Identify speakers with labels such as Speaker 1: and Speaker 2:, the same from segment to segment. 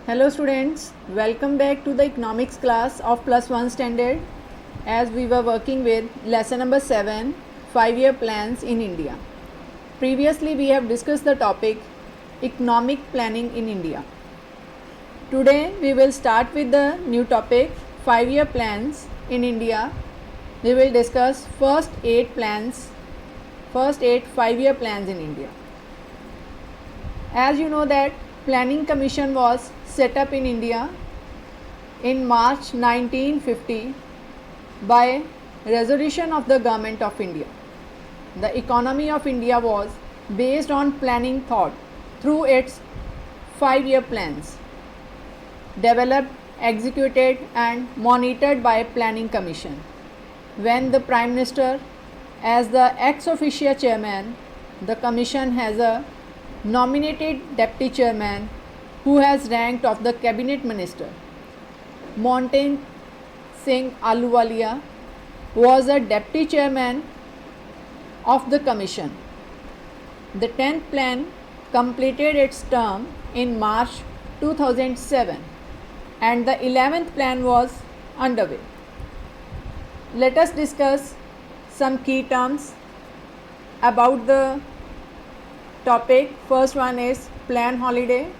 Speaker 1: Hello students, welcome back to the economics class of plus 1 standard as we were working with lesson number 7 5-year plans in India. Previously we have discussed the topic economic planning in India. Today we will start with the new topic 5-year plans in India. We will discuss first 8 5-year plans in India. As you know that Planning Commission was set up in India in March 1950 by resolution of the Government of India. The economy of India was based on planning thought through its 5-year plans, developed, executed and monitored by Planning Commission. When the Prime Minister as the ex officio chairman, the commission has a nominated deputy chairman who has ranked of the cabinet minister. Montane Singh Ahluwalia was a deputy chairman of the commission. The 10th plan completed its term in March 2007 and the 11th plan was underway. Let us discuss some key terms about the topic. First one is plan holiday.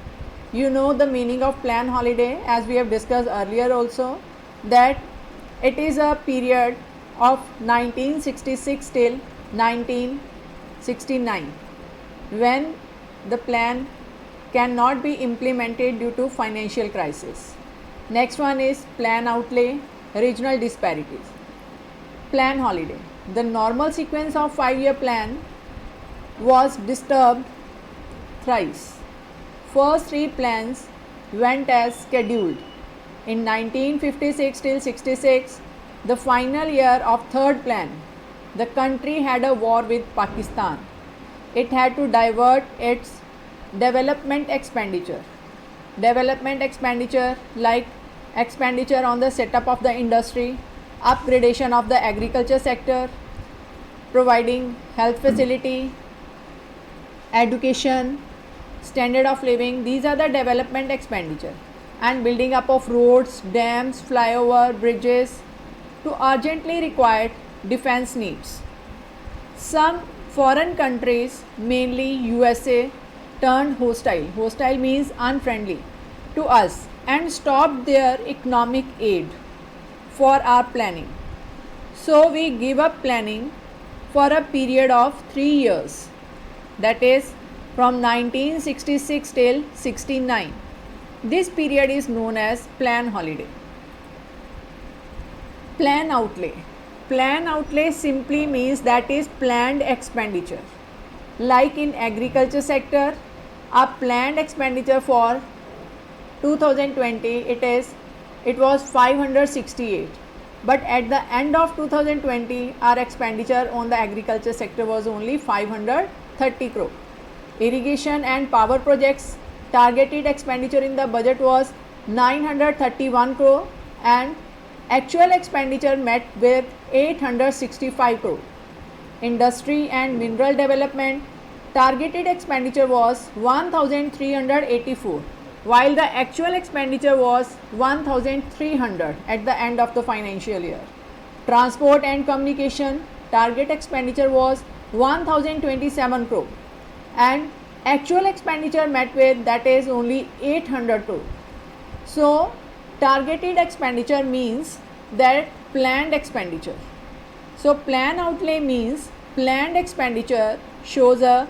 Speaker 1: You know the meaning of plan holiday as we have discussed earlier also, that it is a period of 1966 till 1969 when the plan cannot be implemented due to financial crisis. Next one is plan outlay, regional disparities. Plan holiday. The normal sequence of 5-year plan was disturbed thrice. First 3 plans went as scheduled. In 1956 till 66, the final year of third plan, the country had a war with Pakistan. It had to divert its development expenditure. Development expenditure like expenditure on the setup of the industry, upgradation of the agriculture sector, providing health facility, education, standard of living. These are the development expenditure, and building up of roads, dams, flyover, bridges to urgently required defense needs. Some foreign countries, mainly USA, turned hostile. Hostile means unfriendly to us and stopped their economic aid for our planning. So we give up planning for a period of 3 years, that is from 1966 till 69. This period is known as plan holiday. Plan outlay. Plan outlay simply means that is planned expenditure. Like in agriculture sector, a planned expenditure for 2020 it was 568, but at the end of 2020 our expenditure on the agriculture sector was only 530 crore. Irrigation and power projects targeted expenditure in the budget was 931 crore and actual expenditure met with 865 crore. Industry and mineral development targeted expenditure was 1384 while the actual expenditure was 1300 at the end of the financial year. Transport and communication target expenditure was 1027 crore and actual expenditure met with that is only 800 crore. So targeted expenditure means that planned expenditure. So plan outlay means planned expenditure shows a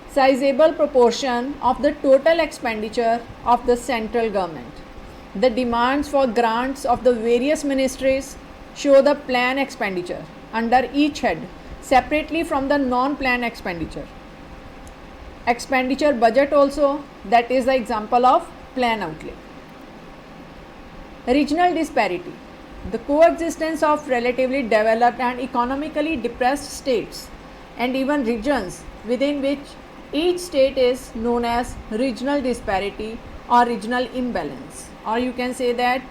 Speaker 1: sizable proportion of the total expenditure of the central government. The demands for grants of the various ministries show the plan expenditure under each head separately from the non-plan expenditure. Expenditure budget also, that is the example of plan outlay. Regional disparity. The coexistence of relatively developed and economically depressed states and even regions within which each state is known as regional disparity or regional imbalance, or you can say that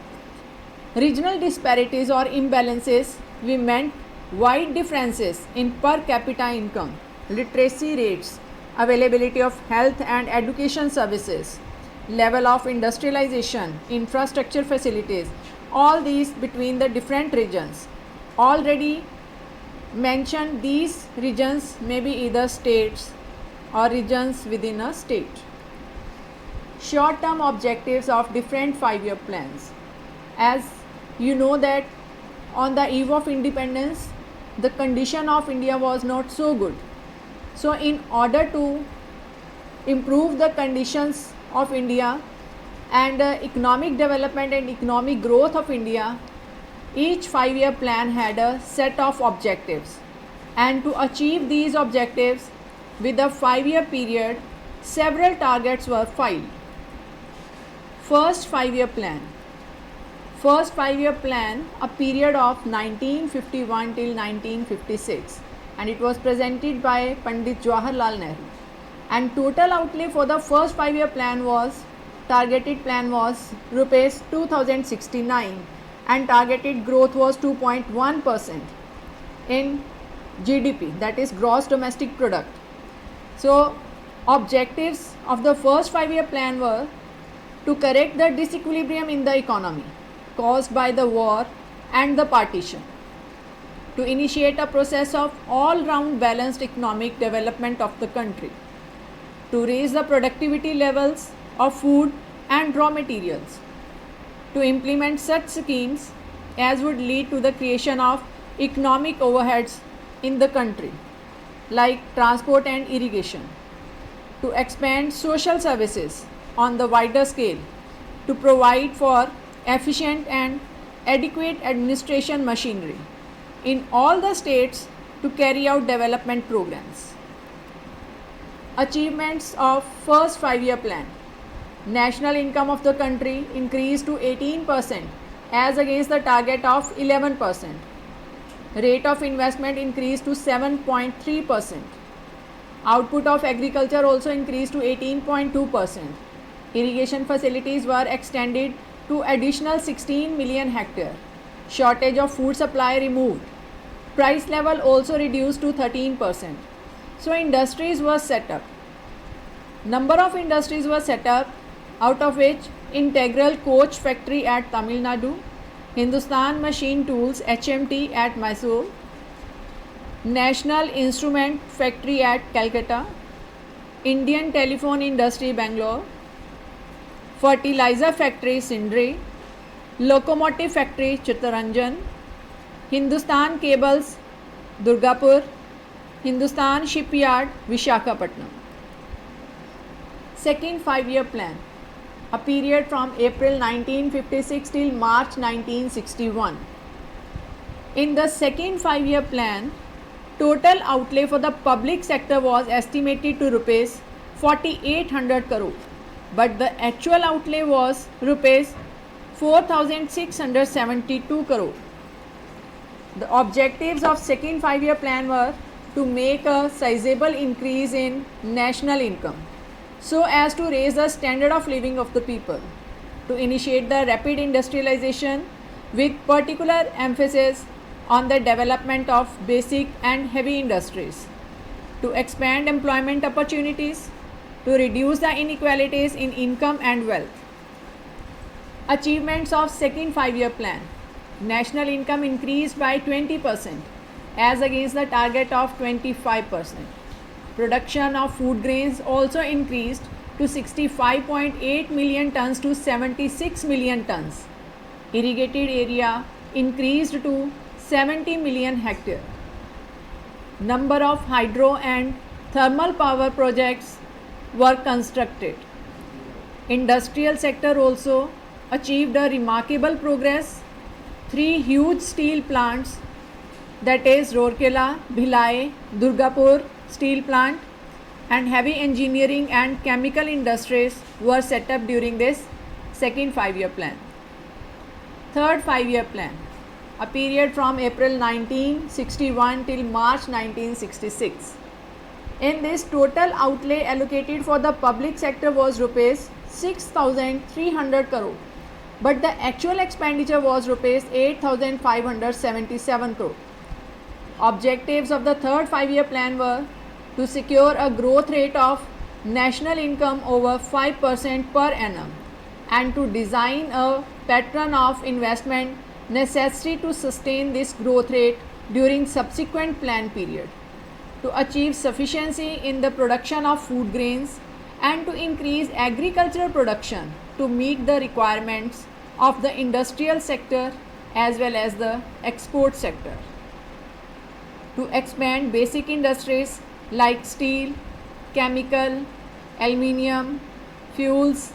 Speaker 1: regional disparities or imbalances we meant wide differences in per capita income, literacy rates, availability of health and education services, level of industrialization, infrastructure facilities, all these between the different regions. Already mentioned, these regions may be either states or regions within a state. Short term objectives of different 5-year plans. As you know that on the eve of independence, the condition of India was not so good. So in order to improve the conditions of India and economic development and economic growth of India, each 5-year plan had a set of objectives, and to achieve these objectives with a 5-year period, several targets were filed. First 5-year plan. First 5-year plan, a period of 1951 till 1956, and it was presented by Pandit Jawaharlal Nehru. And total outlay for the first 5-year plan was, targeted plan was rupees 2069, and targeted growth was 2.1% in GDP, that is gross domestic product. So objectives of the first 5-year plan were to correct the disequilibrium in the economy caused by the war and the partition, to initiate a process of all-round balanced economic development of the country, to raise the productivity levels of food and raw materials, to implement such schemes as would lead to the creation of economic overheads in the country like transport and irrigation, to expand social services on the wider scale, to provide for efficient and adequate administration machinery in all the states, to carry out development programs. Achievements of first 5-year plan. National income of the country increased to 18% as against the target of 11%. Rate of investment increased to 7.3%. Output of agriculture also increased to 18.2%. Irrigation facilities were extended to additional 16 million hectare. Shortage of food supply removed. Price level also reduced to 13%. So industries were set up. Number of industries were set up, out of which Integral Coach Factory at Tamil Nadu, Hindustan Machine Tools HMT at Mysore, National Instrument Factory at Calcutta, Indian Telephone Industry Bangalore, Fertilizer Factory Sindri, Locomotive Factory Chittaranjan, Hindustan Cables Durgapur, Hindustan Shipyard Vishakhapatnam. Second 5-year plan, a period from April 1956 till March 1961. In the second 5-year plan, total outlay for the public sector was estimated to rupees 4800 crore, but the actual outlay was rupees 4672 crore. The objectives of second 5-year plan were to make a sizable increase in national income so as to raise the standard of living of the people, to initiate the rapid industrialization with particular emphasis on the development of basic and heavy industries, to expand employment opportunities, to reduce the inequalities in income and wealth. Achievements of second 5-year plan. National income increased by 20% as against the target of 25%. Production of food grains also increased to 65.8 million tons to 76 million tons. Irrigated area increased to 70 million hectare. Number of hydro and thermal power projects were constructed. Industrial sector also achieved a remarkable progress. 3 huge steel plants, that is Rourkela, Bhilai, Durgapur steel plant, and heavy engineering and chemical industries were set up during this second 5-year plan. Third 5-year plan, a period from April 1961 till March 1966. In this, total outlay allocated for the public sector was rupees 6,300 crore, but the actual expenditure was rupees 8,577 crore. Objectives of the third 5-year plan were to secure a growth rate of national income over 5% per annum, and to design a pattern of investment necessary to sustain this growth rate during subsequent plan period, to achieve sufficiency in the production of food grains and to increase agricultural production to meet the requirements of the industrial sector as well as the export sector, to expand basic industries like steel, chemical, aluminium, fuels,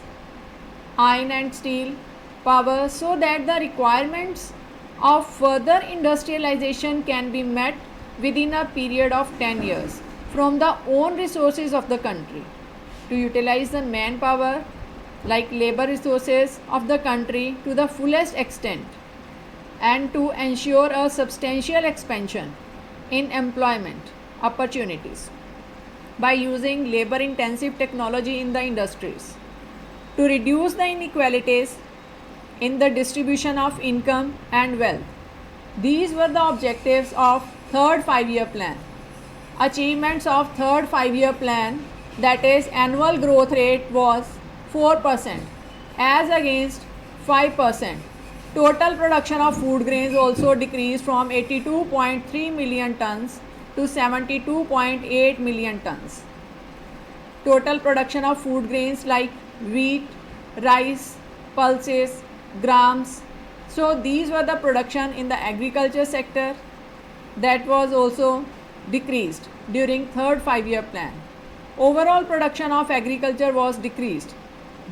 Speaker 1: iron and steel, power, so that the requirements of further industrialization can be met within a period of 10 years from the own resources of the country, to utilize the manpower like labor resources of the country to the fullest extent, and to ensure a substantial expansion in employment opportunities by using labor intensive technology in the industries, to reduce the inequalities in the distribution of income and wealth. These were the objectives of third 5-year plan. Achievements of third 5-year plan, that is annual growth rate, was 4% as against 5%. Total production of food grains also decreased from 82.3 million tons to 72.8 million tons. Total production of food grains like wheat, rice, pulses, grams. So these were the production in the agriculture sector that was also decreased during third 5-year plan. Overall production of agriculture was decreased.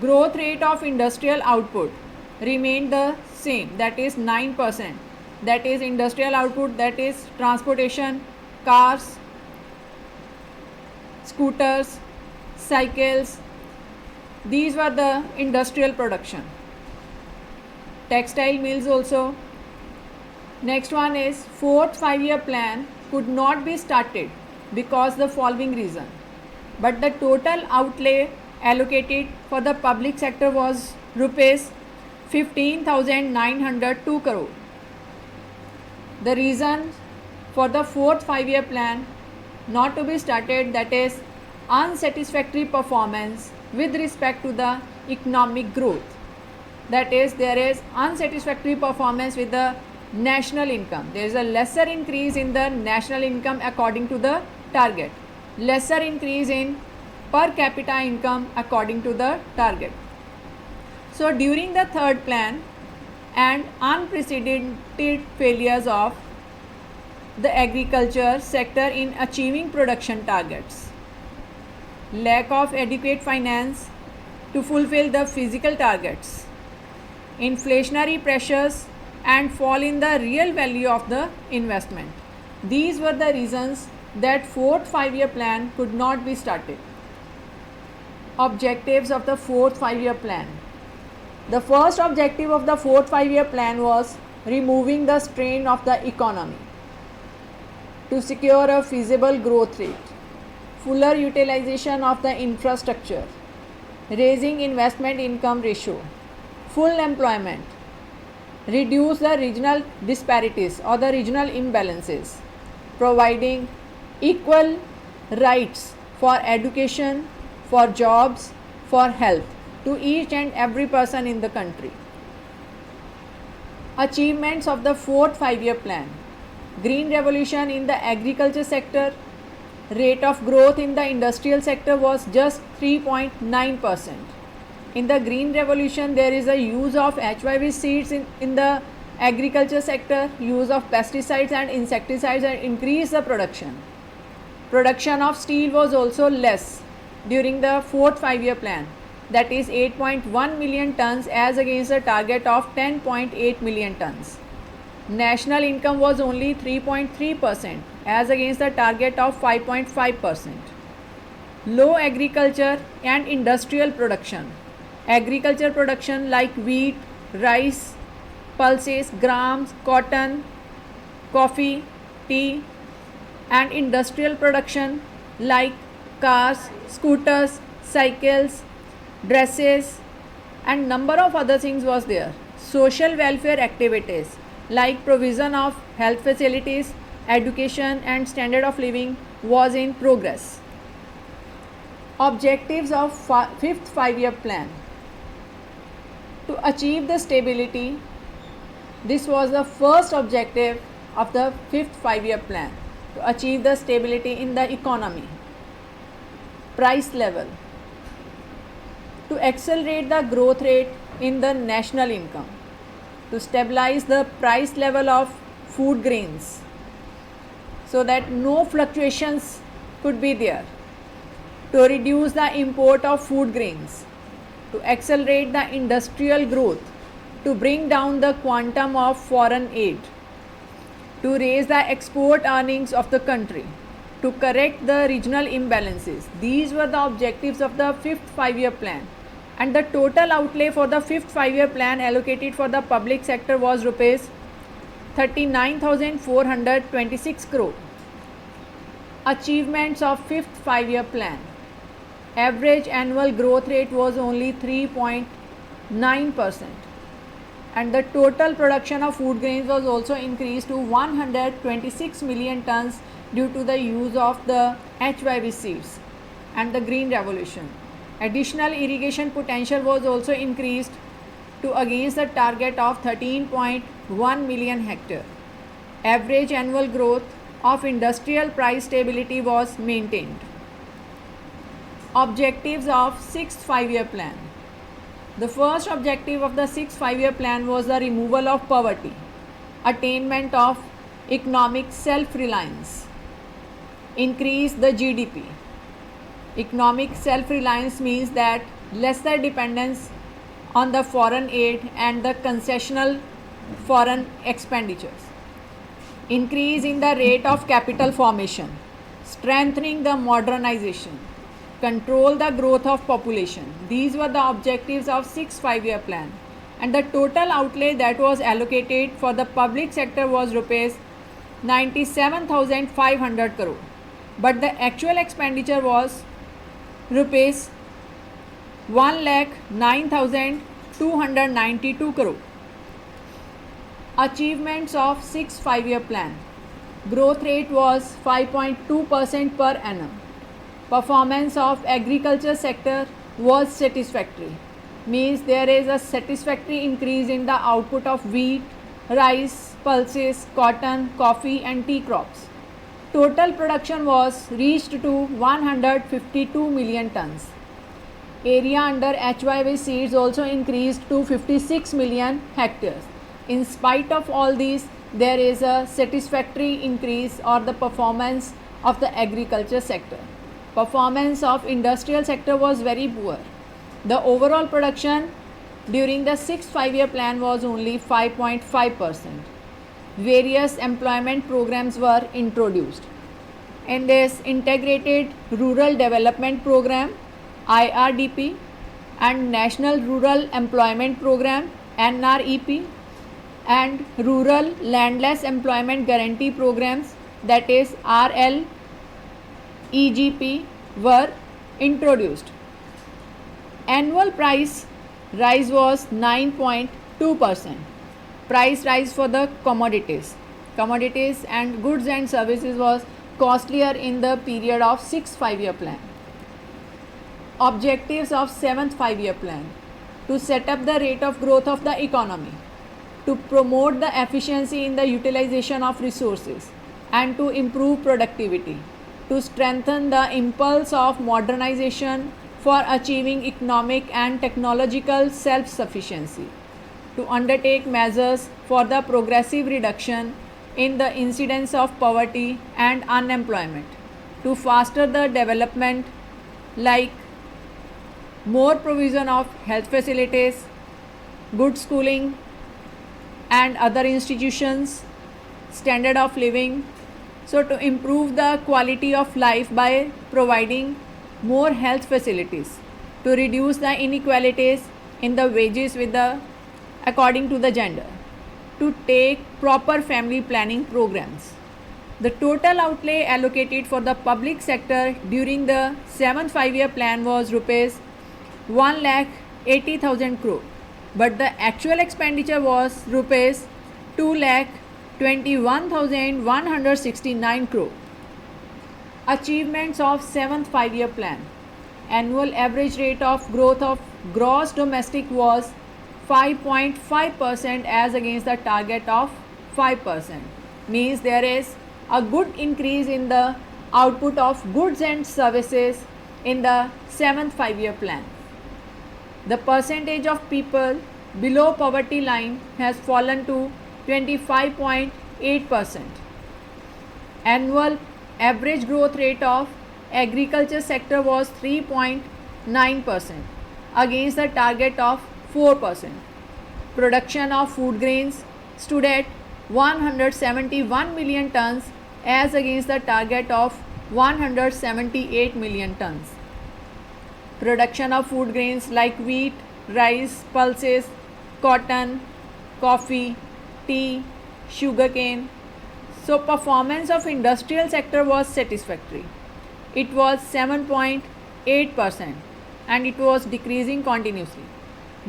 Speaker 1: Growth rate of industrial output remained the same, that is 9%. That is industrial output, that is transportation, cars, scooters, cycles. These were the industrial production. Textile mills also. Next one is fourth 5-year plan could not be started because the following reason. But the total outlay allocated for the public sector was rupees 15,902 crore. The reason for the fourth 5-year plan not to be started, that is unsatisfactory performance with respect to the economic growth. That is, there is unsatisfactory performance with the national income. There is a lesser increase in the national income according to the target, lesser increase in per capita income according to the target. So during the third plan and unprecedented failures of the agriculture sector in achieving production targets, lack of adequate finance to fulfill the physical targets, inflationary pressures and fall in the real value of the investment. These were the reasons that fourth 5-year plan could not be started. Objectives of the fourth 5-year plan. The first objective of the fourth 5-year plan was removing the strain of the economy to secure a feasible growth rate, fuller utilization of the infrastructure, raising investment income ratio, full employment, reduce the regional disparities or the regional imbalances, providing equal rights for education, for jobs, for health to each and every person in the country. Achievements of the fourth 5-year plan. Green revolution in the agriculture sector. Rate of growth in the industrial sector was just 3.9%. In the green revolution, there is a use of HYV seeds in the agriculture sector, use of pesticides and insecticides, and increase the production. Production of steel was also less during the fourth 5-year plan, that is 8.1 million tons as against a target of 10.8 million tons. National income was only 3.3% as against the target of 5.5%. Low agriculture and industrial production. Agriculture production like wheat, rice, pulses, grams, cotton, coffee, tea, and industrial production like cars, scooters, cycles, dresses, and number of other things was there. Social welfare activities like provision of health facilities, education and standard of living was in progress. Objectives of fifth five-year plan. To achieve the stability, this was the first objective of the fifth five-year plan, to achieve the stability in the economy, price level, to accelerate the growth rate in the national income, to stabilize the price level of food grains so that no fluctuations could be there, to reduce the import of food grains, to accelerate the industrial growth, to bring down the quantum of foreign aid, to raise the export earnings of the country, to correct the regional imbalances. These were the objectives of the fifth five-year plan. And the total outlay for the fifth five-year plan allocated for the public sector was rupees 39,426 crore. Achievements of fifth five-year plan. Average annual growth rate was only 3.9%, and the total production of food grains was also increased to 126 million tons due to the use of the HYV seeds and the green revolution. Additional irrigation potential was also increased to against the target of 13.1 million hectare. Average annual growth of industrial price stability was maintained. Objectives of sixth five-year plan. The first objective of the sixth five-year plan was the removal of poverty, attainment of economic self-reliance, increase the GDP. Economic self-reliance means that lesser dependence on the foreign aid and the concessional foreign expenditures. Increase in the rate of capital formation, strengthening the modernization, control the growth of population. These were the objectives of sixth five-year plan. And the total outlay that was allocated for the public sector was rupees 97,500 crore. But the actual expenditure was rupees 1,09,292 crore. Achievements of sixth five-year plan. Growth rate was 5.2% per annum. Performance of agriculture sector was satisfactory. Means there is a satisfactory increase in the output of wheat, rice, pulses, cotton, coffee and tea crops. Total production was reached to 152 million tons. Area under HYV seeds also increased to 56 million hectares. In spite of all these, there is a satisfactory increase or the performance of the agriculture sector. Performance of industrial sector was very poor. The overall production during the sixth five-year plan was only 5.5%. Various employment programs were introduced. In this Integrated Rural Development Program IRDP and National Rural Employment Program NREP and Rural Landless Employment Guarantee Programs, that is RLEGP, were introduced. Annual price rise was 9.2%. Price rise for the commodities and goods and services was costlier in the period of sixth five-year plan. Objectives of seventh five-year plan. To set up the rate of growth of the economy, to promote the efficiency in the utilization of resources and to improve productivity, to strengthen the impulse of modernization for achieving economic and technological self-sufficiency, to undertake measures for the progressive reduction in the incidence of poverty and unemployment, to foster the development like more provision of health facilities, good schooling and other institutions, standard of living. So to improve the quality of life by providing more health facilities, to reduce the inequalities in the wages with the according to the gender, to take proper family planning programs. The total outlay allocated for the public sector during the seventh five-year plan was rupees 1,80,000 crore, but the actual expenditure was rupees 2,21,169 crore. Achievements of seventh five-year plan. annual average rate of growth of gross domestic was 5.5% as against the target of 5%. Means there is a good increase in the output of goods and services in the 7th 5-year plan. The percentage of people below poverty line has fallen to 25.8%. Annual average growth rate of agriculture sector was 3.9% against the target of 4%. Production of food grains stood at 171 million tons as against the target of 178 million tons. Production of food grains like wheat, rice, pulses, cotton, coffee, tea, sugarcane. So performance of industrial sector was satisfactory. It was 7.8% and it was decreasing continuously.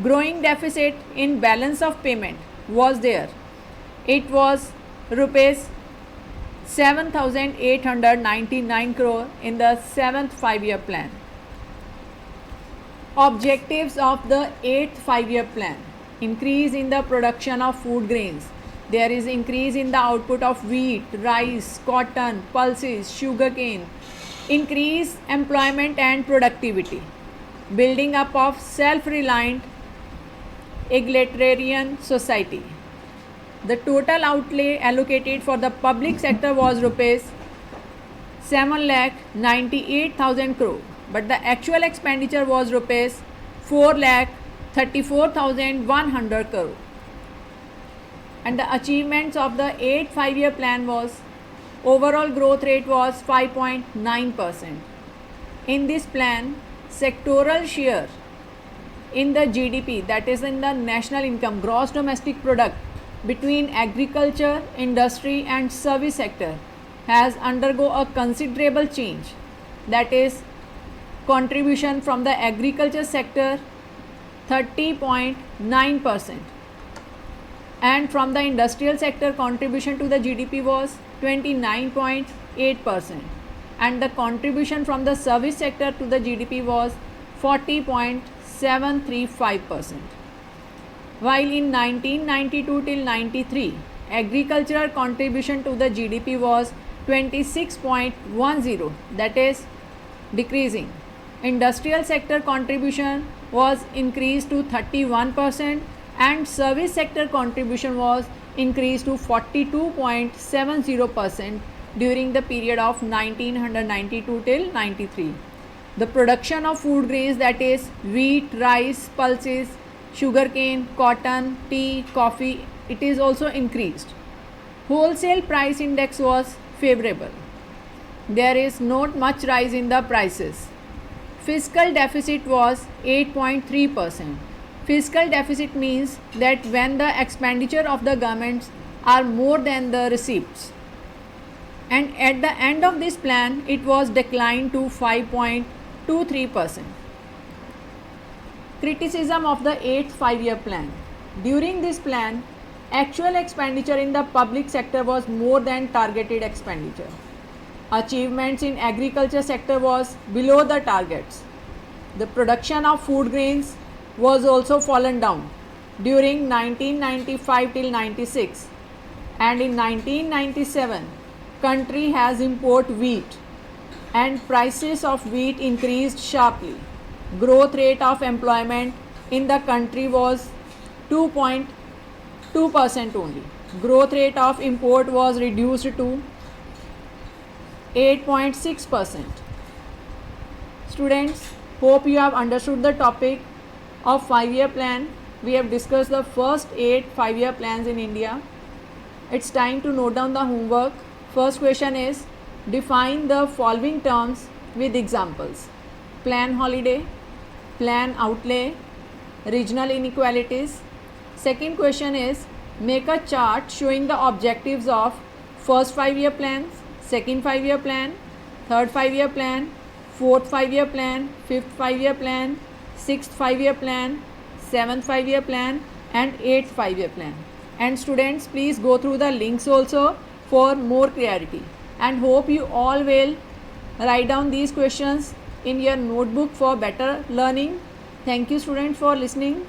Speaker 1: Growing deficit in balance of payment was there. It was rupees 7,899 crore in the 7th 5-year plan. Objectives of the 8th 5-year plan: increase in the production of food grains. There is increase in the output of wheat, rice, cotton, pulses, sugarcane. Increase employment and productivity. Building up of self-reliant egalitarian society. The total outlay allocated for the public sector was rupees 7,98,000 crore, but the actual expenditure was rupees 4,34,100 crore. And the achievements of the 8th 5-year plan was: overall growth rate was 5.9%. In this plan, sectoral share in the GDP, that is in the national income, gross domestic product, between agriculture, industry and service sector has undergo a considerable change. That is, contribution from the agriculture sector 30.9%, and from the industrial sector contribution to the GDP was 29.8%, and the contribution from the service sector to the GDP was 40.735%. While in 1992 till 93, agricultural contribution to the GDP was 26.10, that is decreasing. Industrial sector contribution was increased to 31% and service sector contribution was increased to 42.70% during the period of 1992 till 93. The production of food grains, that is wheat, rice, pulses, sugarcane, cotton, tea, coffee, it is also increased. Wholesale price index was favorable. There is not much rise in the prices. Fiscal deficit was 8.3%. Fiscal deficit means that when the expenditure of the governments are more than the receipts. And at the end of this plan, it was declined to 5.23%. Criticism of the 8th 5-year plan. During this plan, actual expenditure in the public sector was more than targeted expenditure. Achievements in agriculture sector was below the targets. The production of food grains was also fallen down during 1995 till 96, and in 1997 country has import wheat and prices of wheat increased sharply. Growth rate of employment in the country was 2.2% only. Growth rate of import was reduced to 8.6%. Students, hope you have understood the topic of 5-year plan. We have discussed the first 8 5-year plans in India. It's time to note down the homework. First question is, define the following terms with examples: plan holiday, plan outlay, regional inequalities. Second question is, make a chart showing the objectives of first 5-year plan, second 5-year plan, third 5-year plan, fourth 5-year plan, fifth 5-year plan, sixth 5-year plan, seventh 5-year plan and eighth 5-year plan. And students, please go through the links also for more clarity, and hope you all will write down these questions in your notebook for better learning. Thank you students for listening.